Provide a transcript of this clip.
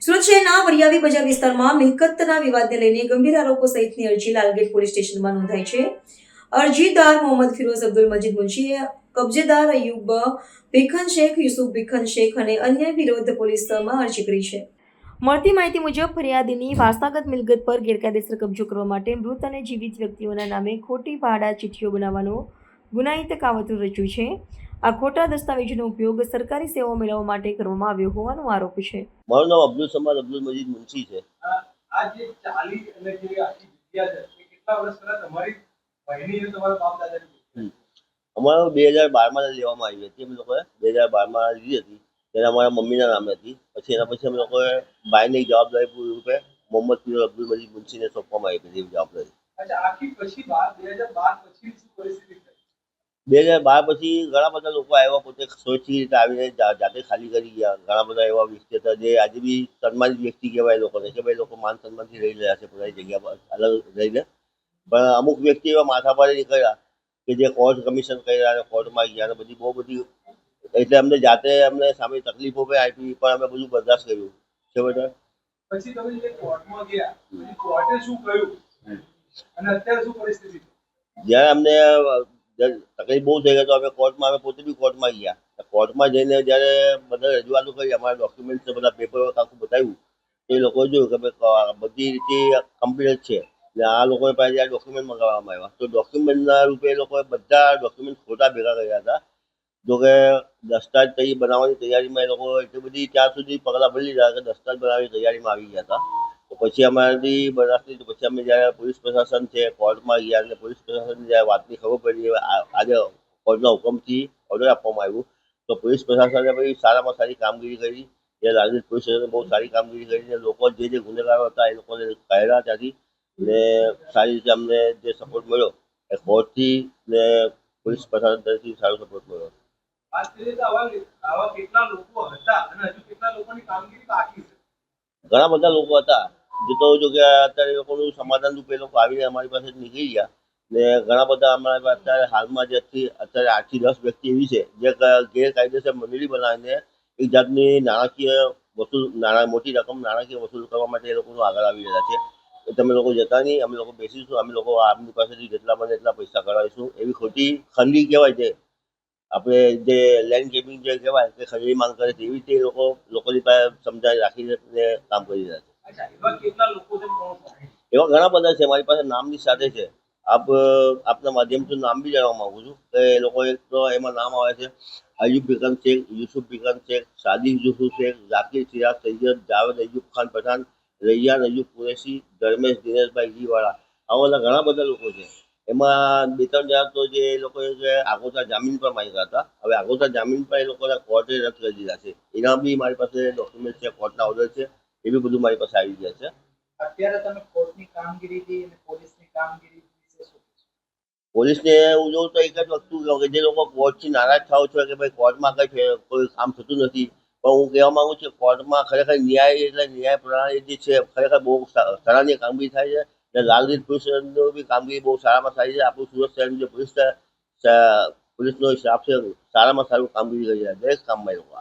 સુરત શહેરના વરિયાવી બજાર વિસ્તારમાં મિલકતના વિવાદને લઈને ગંભીર આરોપો સહિતની અરજી લાલગેટ પોલીસ સ્ટેશનમાં નોંધાઈ છે. અરજીદાર મોહમ્મદ ફિરોઝ અબ્દુલ મજીદ મુનશીએ કબજેદાર અયુબ ભીખન શેખ, યુસુફ ભીખન શેખ અને અન્ય વિરુદ્ધ પોલીસમાં અરજી કરી છે. મળતી માહિતી મુજબ ફરિયાદીની વારસાગત મિલકત પર ગેરકાયદેસર કબજો કરવા માટે મૃત અને જીવિત વ્યક્તિઓના નામે ખોટી ભાડા ચીઠીઓ બનાવવાનો ગુનાહિત કાવતરું રચ્યું છે. આ ખોટા દસ્તાવેજોનો ઉપયોગ સરકારી સેવાઓ મેળવવા માટે કરવામાં આવ્યો હોવાનો આરોપ છે. મારું નામ અબ્દુલ સમાદ અબ્દુલ મજીદ મુનશી છે. આ જે ચાલી અને જે આખી જગ્યા છે એ કેટલા વર્ષ પહેલા તમારી બહેની અને તમારા બાપ દાદાની અમારો 2012માં લેવામાં આવી હતી. અમે લોકોએ 2012માં લીધી હતી. ત્યારે અમારા મમ્મીના નામે હતી. પછી એના પછી અમે લોકોએ બાયની જવાબદારી રૂપે મોહમ્મદ ફિરોઝ અબ્દુલ મજીદ મુનશીને સોંપવામાં આવી હતી જવાબદારી. અચ્છા, આખી પછી 2012 પછી શું પરિસ્થિતિ થઈ? 2012 પછી ઘણા બધા લોકો આવ્યા, પોતે સોચી રીતે આવીને જાતે ખાલી કરી ગયા. ઘણા બધા એવા વ્યક્તિ હતા જે આજે બી સન્માનિત વ્યક્તિ કહેવાય લોકોને, કે ભાઈ લોકો માન સન્માનથી રહી રહ્યા છે પોતાની જગ્યા પર અલગ રહીને. પણ અમુક વ્યક્તિ એવા માથાભારે નીકળ્યા કે જે કોર્ટ કમિશન કર્યા અને કોર્ટમાં ગયા અને બહુ બધી, એટલે અમને જાતે અમને સામે તકલીફો પણ આપી, પણ અમે બધું બરદાસ્ત કર્યું છે. બધા પછી તમે જે કોર્ટમાં ગયા, પછી કોર્ટે શું કહ્યું અને અત્યારે શું પરિસ્થિતિ? જ્યારે અમને તકલીફ બહુ થઈ ગઈ તો અમે કોર્ટમાં, અમે પોતે બી કોર્ટમાં ગયા. કોર્ટમાં જઈને જ્યારે બધા રજૂઆતો કરી, અમારા ડોક્યુમેન્ટ્સ બધા પેપર આખું બતાવ્યું, એ લોકોએ જોયું કે ભાઈ બધી રીતે કમ્પ્લીટ છે. ને આ લોકોએ પાસે જ્યારે ડોક્યુમેન્ટ મંગાવવામાં આવ્યા તો ડોક્યુમેન્ટના રૂપે એ લોકોએ બધા ડોક્યુમેન્ટ ખોટા ભેગા કર્યા હતા. જોકે દસ્તાવેજ બનાવવાની તૈયારીમાં એ લોકો એટલી બધી ત્યાં સુધી પગલાં ભરી લીધા કે દસ્તાવેજ બનાવવાની તૈયારીમાં આવી ગયા હતા. તો પછી અમારાથી બરદાસ્ત નહીં. તો પછી અમે જ્યારે પોલીસ પ્રશાસન છે કોર્ટમાં ગયા અને પોલીસ પ્રશાસનને જ્યારે વાતની ખબર પડી, આજે કોર્ટના હુકમથી ઓર્ડર આપવામાં આવ્યું, તો પોલીસ પ્રશાસને પછી સારામાં સારી કામગીરી કરી. જે લાલગેટ પોલીસ સ્ટેશને બહુ સારી કામગીરી કરીને લોકો જે ગુનેગારો હતા એ લોકોને કાઢ્યા ત્યાંથી. ને સારી રીતે અમને જે સપોર્ટ મળ્યો એ કોર્ટથી ને પોલીસ પ્રશાસન તરફથી સારો સપોર્ટ મળ્યો. વાત કરીએ તો આવા કેટલા લોકો હતા અને હજુ કેટલા લોકોની કામગીરી બાકી છે? ઘણા બધા લોકો હતા જે તો જો કે અત્યારે એ લોકોનું સમાધાન રૂપે લોકો આવીને અમારી પાસે નીકળી ગયા. ને ઘણા બધા અમારી પાસે અત્યારે હાલમાં જે અત્યારે 8 થી 10 વ્યક્તિ એવી છે જે ગેરકાયદેસર મંડળી બનાવીને એક જાતની નાણાં મોટી રકમ નાણાકીય વસૂલ કરવા માટે એ લોકો આગળ આવી રહ્યા છે. તમે લોકો જતા નહીં, અમે લોકો બેસીશું, અમે લોકો આમની પાસેથી જેટલા બને એટલા પૈસા કઢાવીશું. એવી ખોટી ખંડી કહેવાય છે આપણે, જે લેન્ડ ગેમિંગ જે કહેવાય કે ખરીદી માંગ કરે છે, એવી રીતે એ લોકોની પાસે સમજાવી રાખીને કામ કરી રહ્યા છે. અચ્છા, એવા કેટલા લોકો છે? એવા ઘણા બધા છે, મારી પાસે નામની સાથે છે. આપના માધ્યમથી નામ બી જાણવા માંગુ છું કે એ લોકો એક તો એમાં નામ આવે છે અયુબ ભીખન શેખ, યુસુફ ભીખન શેખ, સાદિક યુસુફ શેખ, ઝાકિર સિરાજ સૈયદ, જાવેદ અયુબ ખાન પઠાણ, રૈયાન અયુબ કુરેશી, ધર્મેશ દિનેશભાઈ ઘીવાળા, આવા બધા ઘણા બધા લોકો છે. એમાં 2-3 જણા તો જે લોકોએ આગોતરા જામીન પર માંગ્યા હતા, હવે આગોતરા જામીન પર એ લોકોના કોર્ટે રદ કરી દીધા છે. એના બી મારી પાસે ડોક્યુમેન્ટ છે, કોર્ટના ઓર્ડર છે, એ બી બધું મારી પાસે આવી ગયા છે. અત્યારે તમે કોર્ટની કામગીરી અને પોલીસની કામગીરી વિશે શું કહેશો? પોલીસને હું જોઉં તો એક જ વસ્તુ કહું કે જે લોકો કોર્ટથી નારાજ થાવ છો કે ભાઈ કોર્ટમાં કોઈ કામ થતું નથી, પણ હું કહેવા માગું છું કોર્ટમાં ખરેખર ન્યાય એટલે ન્યાય પ્રણાલી જે છે ખરેખર બહુ સરાહનીય કામગીરી થાય છે. અને લાલગેટ પોલીસ સ્ટેશનની બી કામગીરી બહુ સારામાં સારી છે. આપણું સુરત શહેરનું જે પોલીસનો સ્ટાફ છે સારામાં સારું કામગીરી કરી રહ્યા છે. દરેક કામમાં એ લોકો